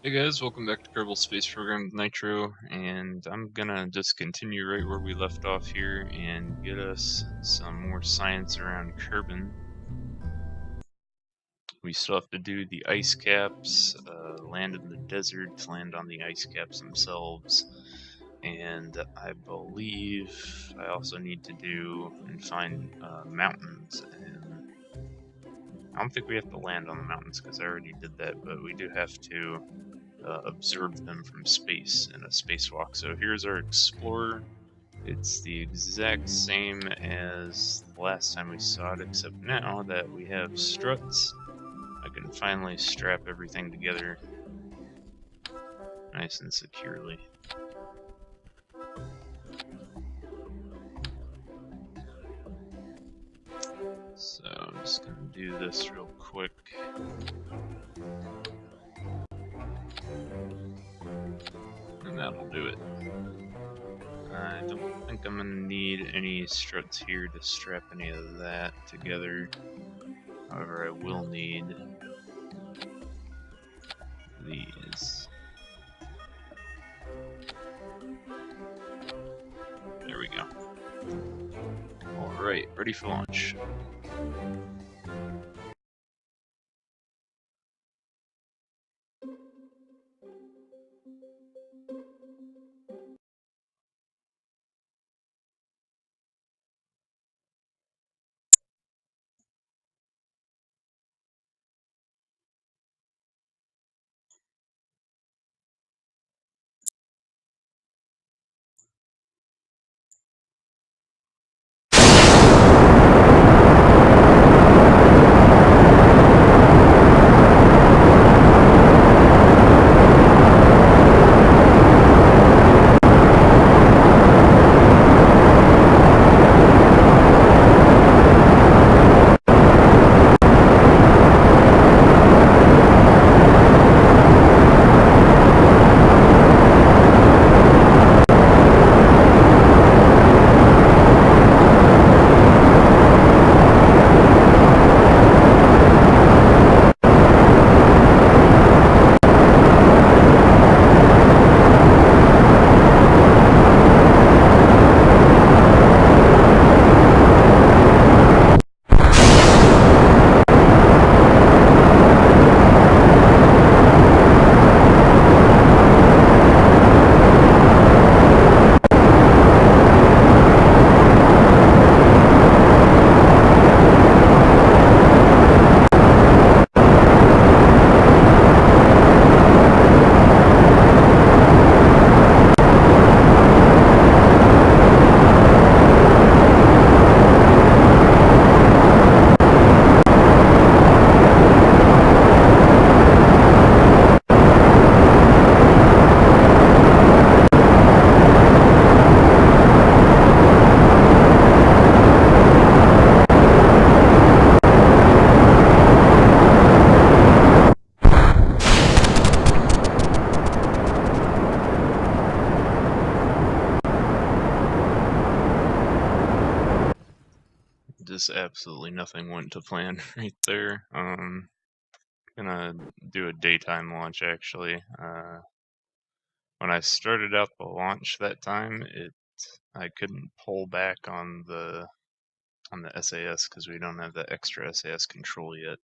Hey guys, welcome back to Kerbal Space Program with Nitro, and I'm gonna just continue right where we left off here and get us some more science around Kerban. We still have to do the ice caps, land in the desert to land on the ice caps themselves, and I believe I also need to do and find mountains, and I don't think we have to land on the mountains because I already did that, but we do have to observe them from space in a spacewalk. So here's our Explorer. It's the exact same as the last time we saw it, except now that we have struts, I can finally strap everything together nice and securely. So I'm just going to do this real quick. And that'll do it. I don't think I'm going to need any struts here to strap any of that together. However, I will need these. There we go. Alright, ready for launch. Just absolutely nothing went to plan right there. Gonna do a daytime launch actually. When I started out the launch that time, I couldn't pull back on the SAS because we don't have the extra SAS control yet.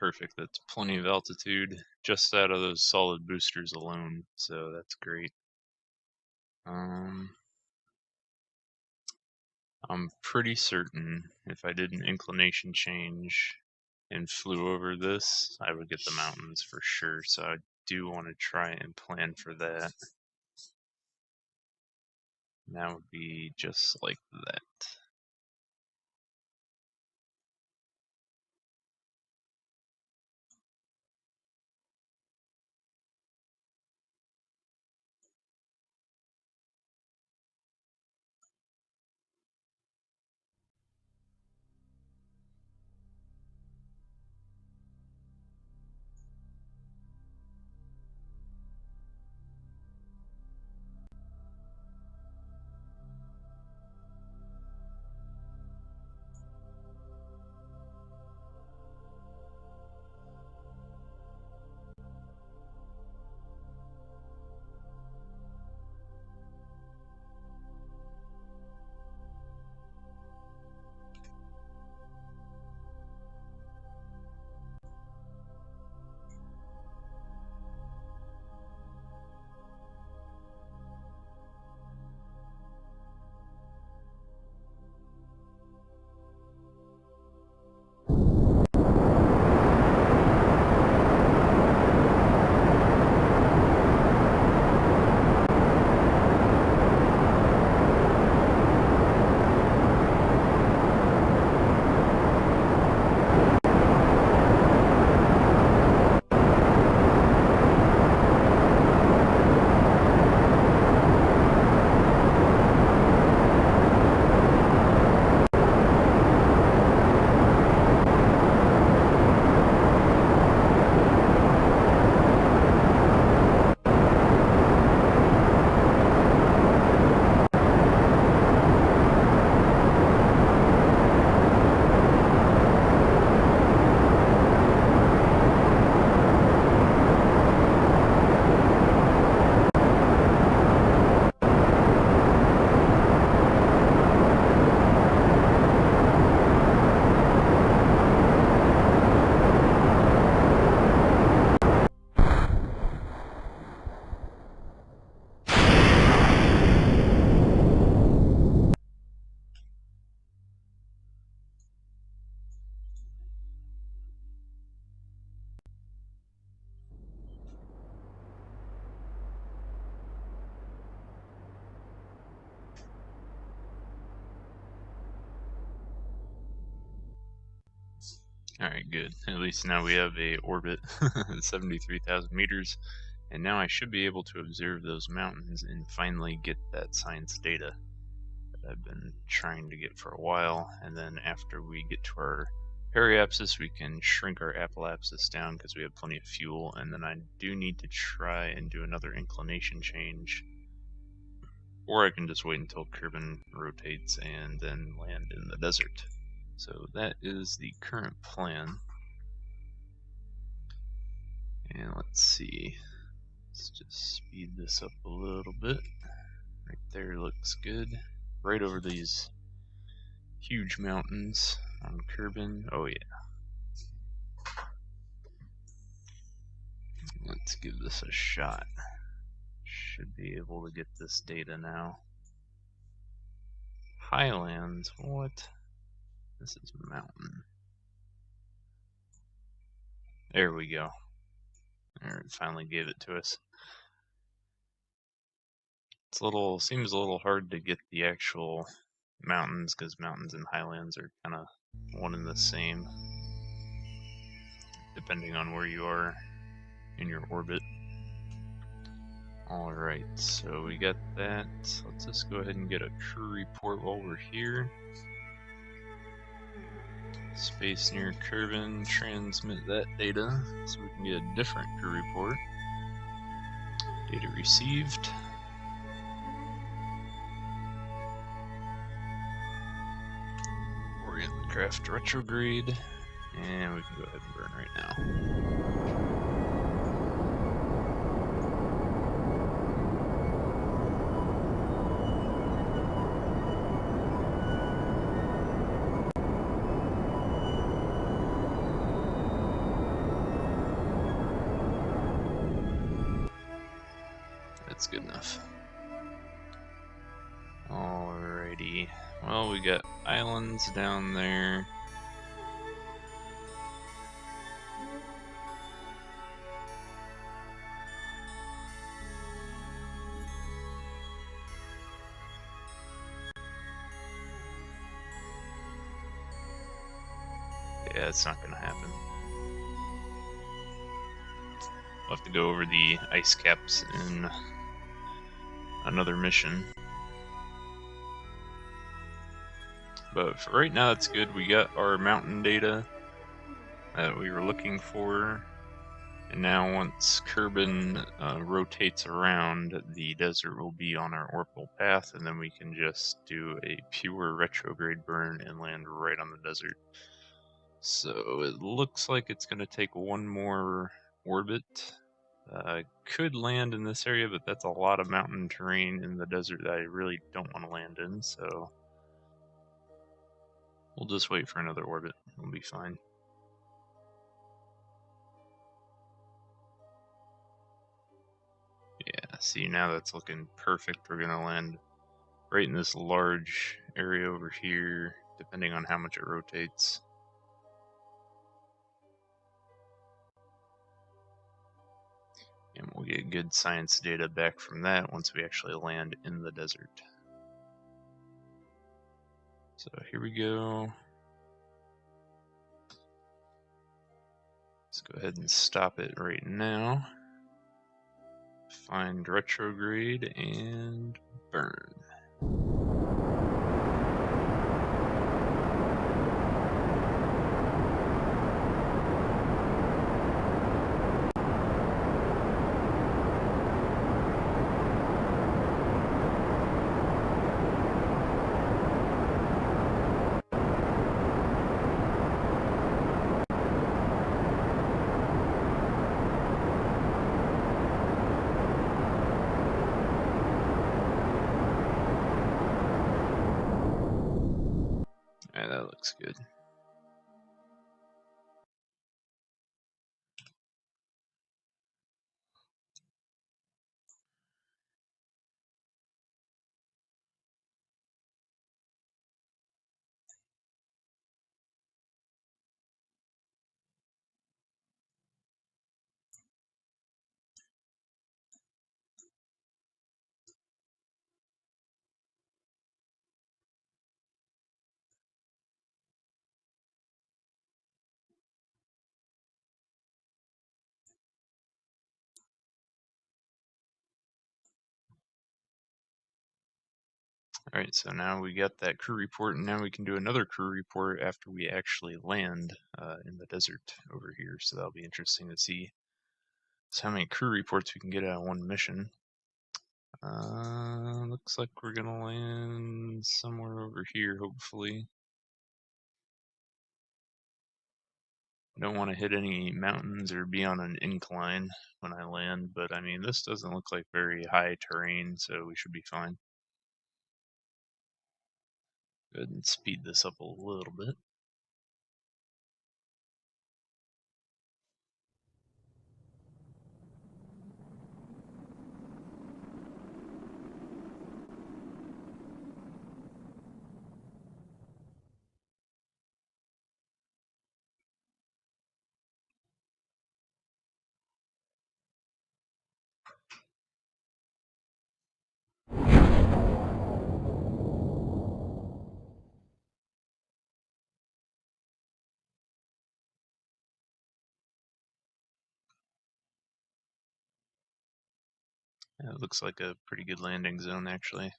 perfect. That's plenty of altitude just out of those solid boosters alone, so that's great. I'm pretty certain if I did an inclination change and flew over this, I would get the mountains for sure, so I do want to try and plan for that. And that would be just like that. Alright, good. At least now we have a orbit, 73,000 meters, and now I should be able to observe those mountains and finally get that science data that I've been trying to get for a while. And then after we get to our periapsis, we can shrink our apoapsis down because we have plenty of fuel, and then I do need to try and do another inclination change, or I can just wait until Kerban rotates and then land in the desert. So that is the current plan. And let's see. Let's just speed this up a little bit. Right there looks good. Right over these huge mountains on Kerban. Oh yeah. Let's give this a shot. Should be able to get this data now. Highlands, what? This is mountain. There we go. There, it finally gave it to us. It's seems a little hard to get the actual mountains because mountains and highlands are kind of one and the same, depending on where you are in your orbit. Alright, so we got that. Let's just go ahead and get a crew report while we're here. Space near Kerban, transmit that data so we can get a different crew report. Data received. Orient the craft retrograde, and we can go ahead and burn right now. that's good enough. Alrighty. Well, we got islands down there. Yeah, it's not gonna happen. We'll have to go over the ice caps in another mission. But for right now, it's good. We got our mountain data that we were looking for. And now once Kerban rotates around, the desert will be on our orbital path, and then we can just do a pure retrograde burn and land right on the desert. So it looks like it's going to take one more orbit. Could land in this area, but that's a lot of mountain terrain in the desert that I really don't want to land in, so we'll just wait for another orbit. We'll be fine. Yeah, see, now that's looking perfect. We're going to land right in this large area over here, depending on how much it rotates. And we'll get good science data back from that once we actually land in the desert. So here we go. Let's go ahead and stop it right now. Find retrograde and burn. Yeah, that looks good. Alright, so now we got that crew report, and now we can do another crew report after we actually land in the desert over here. So that'll be interesting to see how many crew reports we can get out of one mission. Looks like we're gonna land somewhere over here, hopefully. Don't want to hit any mountains or be on an incline when I land, but I mean, this doesn't look like very high terrain, so we should be fine. Go ahead and speed this up a little bit. Yeah, it looks like a pretty good landing zone, actually.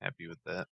Happy with that.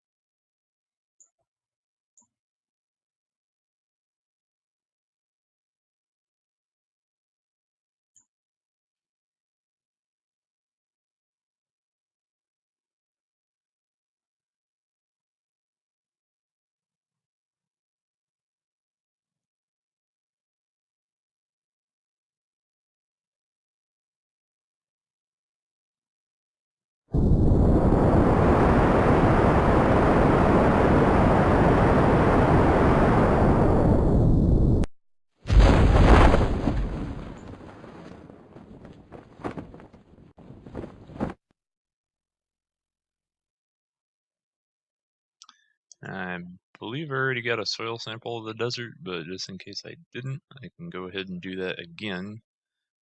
I believe I already got a soil sample of the desert, but just in case I didn't, I can go ahead and do that again.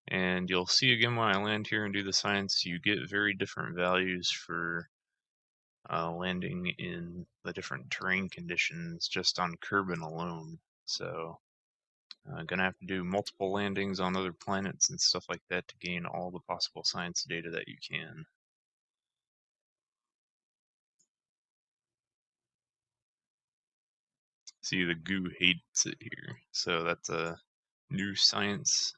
And you'll see again when I land here and do the science, you get very different values for landing in the different terrain conditions just on Kerban alone. So gonna have to do multiple landings on other planets and stuff like that to gain all the possible science data that you can. See, the goo hates it here. So that's a new science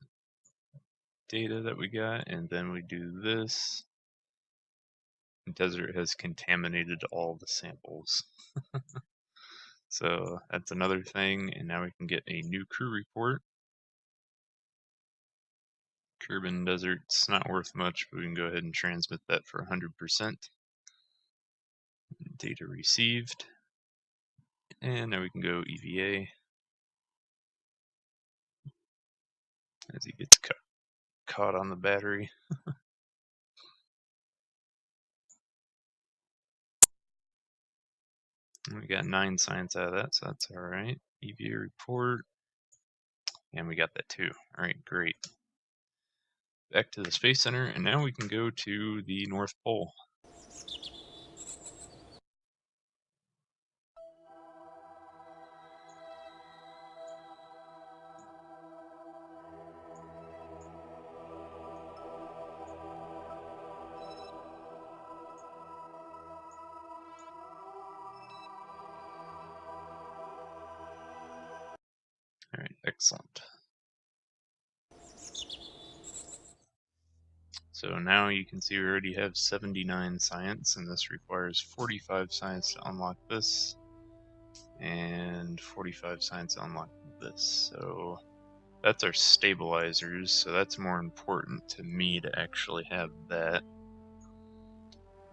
data that we got, and then we do this. The desert has contaminated all the samples. So that's another thing, and now we can get a new crew report. Kerban Desert's not worth much, but we can go ahead and transmit that for 100%. Data received. And now we can go EVA. As he gets caught on the battery. We got 9 science out of that, so that's alright. EVA report. And we got that too. Alright, great. Back to the Space Center, and now we can go to the North Pole. Alright, excellent. So now you can see we already have 79 science, and this requires 45 science to unlock this, and 45 science to unlock this. So that's our stabilizers, so that's more important to me to actually have that.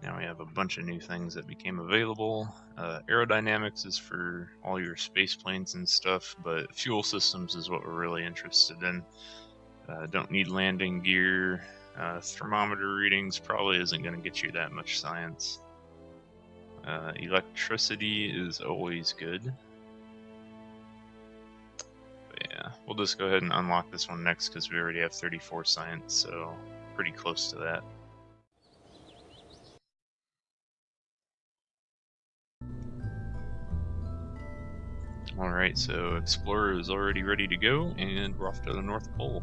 Now we have a bunch of new things that became available. Aerodynamics is for all your space planes and stuff, but fuel systems is what we're really interested in. Don't need landing gear. Thermometer readings probably isn't going to get you that much science. Electricity is always good. But yeah, we'll just go ahead and unlock this one next because we already have 34 science, so pretty close to that. Alright, so Explorer is already ready to go, and we're off to the North Pole.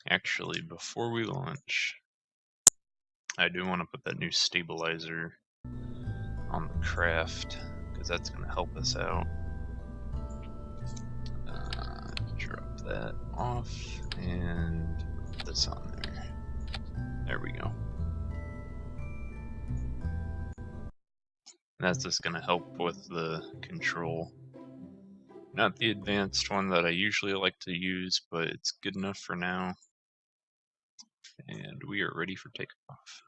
Actually, before we launch, I do want to put that new stabilizer on the craft, because that's going to help us out. Drop that off, and put this on there. There we go. That's just going to help with the control. Not the advanced one that I usually like to use, but it's good enough for now. And we are ready for takeoff.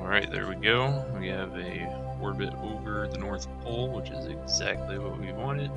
Alright, there we go. We have a orbit over the North Pole, which is exactly what we wanted.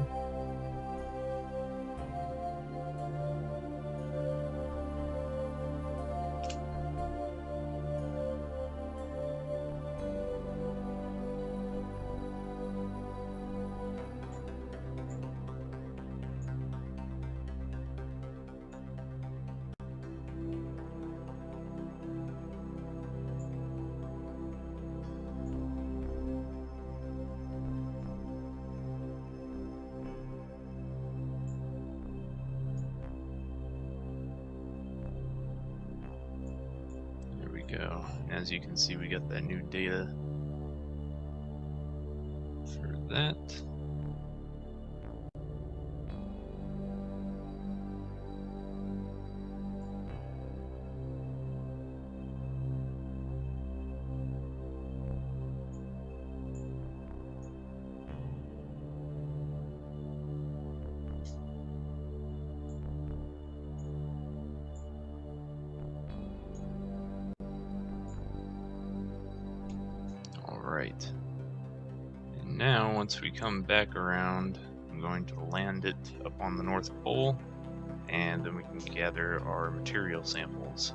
Go. As you can see, we got that new data for that. Alright. And now, once we come back around, I'm going to land it up on the North Pole, and then we can gather our material samples.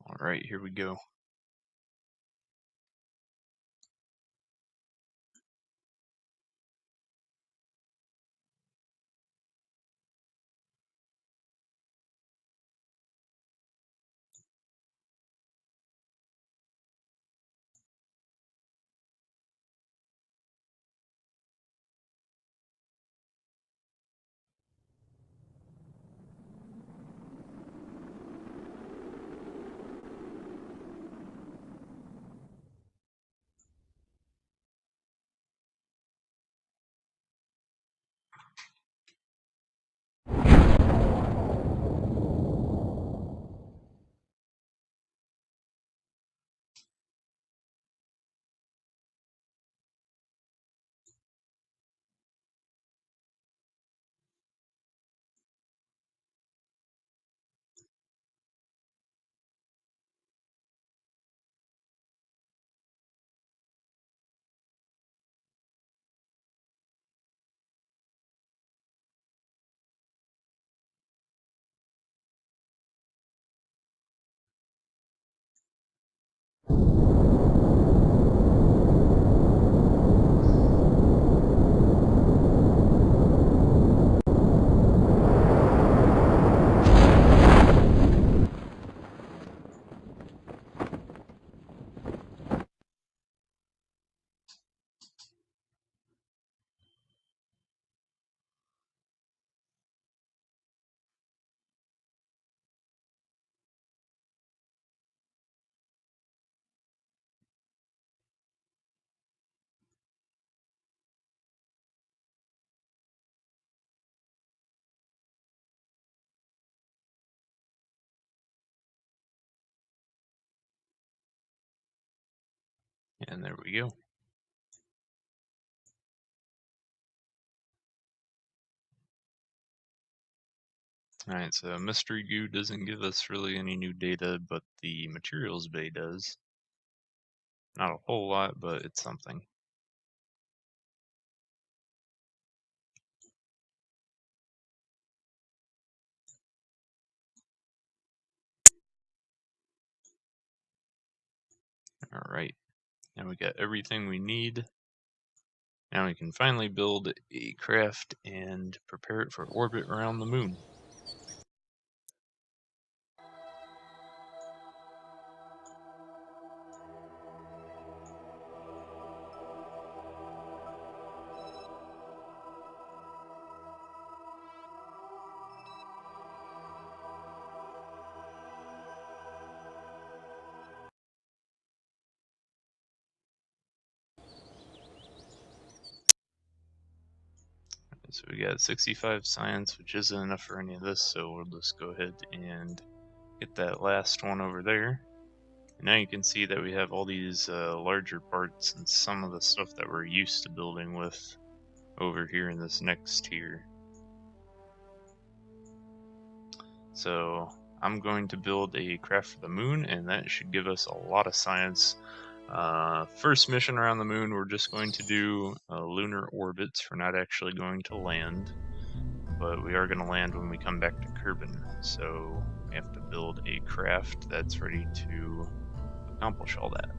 Alright, here we go. And there we go. Alright, so Mystery Goo doesn't give us really any new data, but the Materials Bay does. Not a whole lot, but it's something. Alright, now we got everything we need. Now we can finally build a craft and prepare it for orbit around the moon. So we got 65 science, which isn't enough for any of this, so we'll just go ahead and get that last one over there. And now you can see that we have all these larger parts and some of the stuff that we're used to building with over here in this next tier. So I'm going to build a craft for the moon, and that should give us a lot of science. First mission around the moon, we're just going to do lunar orbits. We're not actually going to land, but we are going to land when we come back to Kerban. So we have to build a craft that's ready to accomplish all that.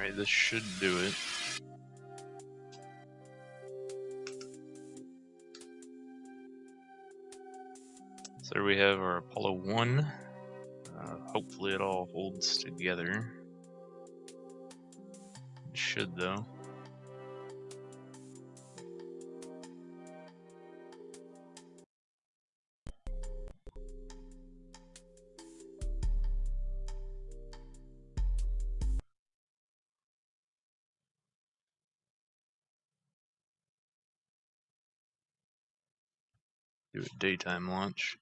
Alright, this should do it. So there we have our Apollo 1. Hopefully it all holds together. It should, though. Do a daytime launch.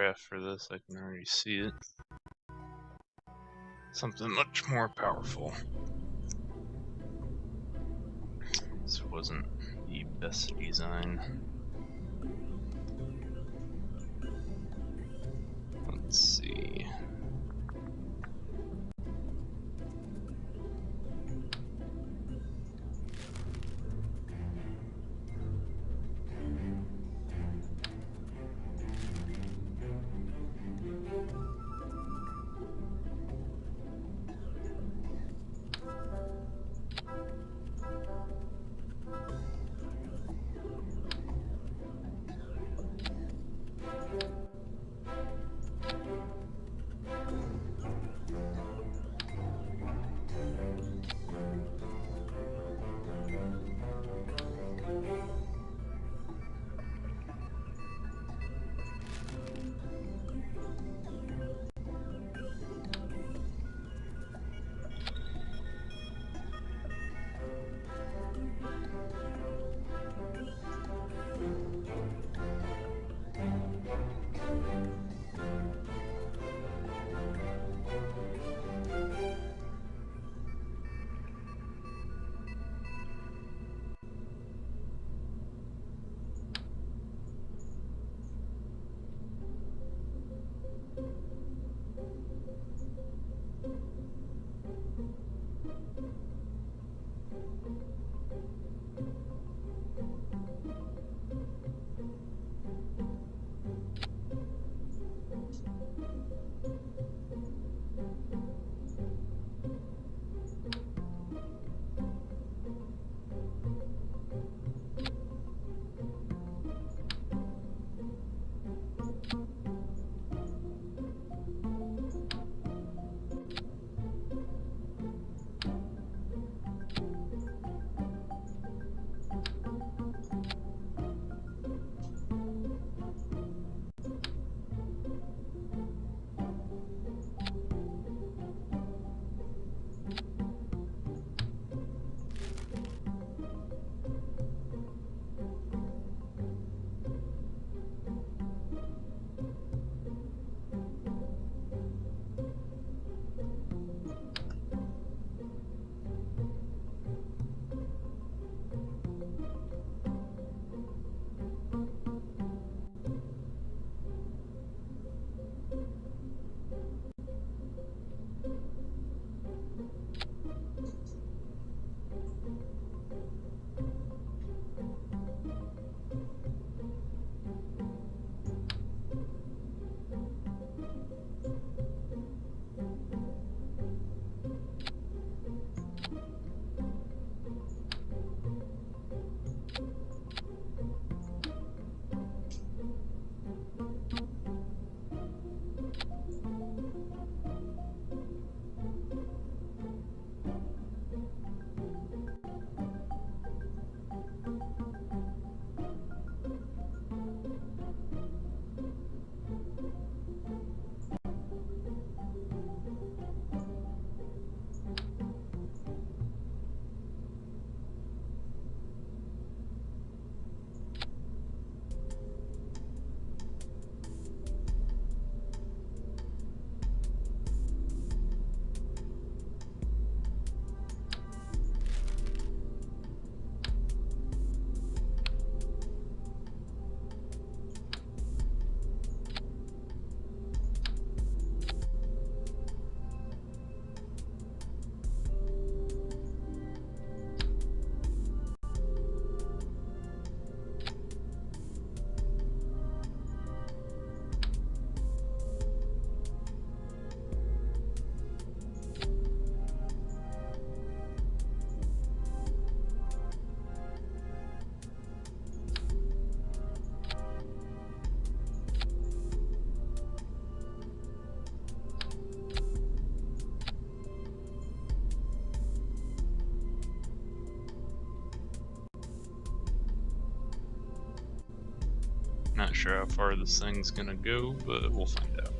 craft for this. I can already see it. Something much more powerful. This wasn't the best design. Let's see. Not sure how far this thing's gonna go, but we'll find out.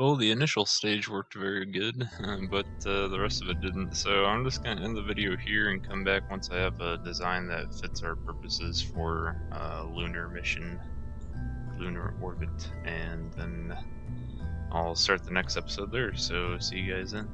Well, the initial stage worked very good, but the rest of it didn't. So I'm just going to end the video here and come back once I have a design that fits our purposes for lunar mission, lunar orbit, and then I'll start the next episode there. So see you guys then.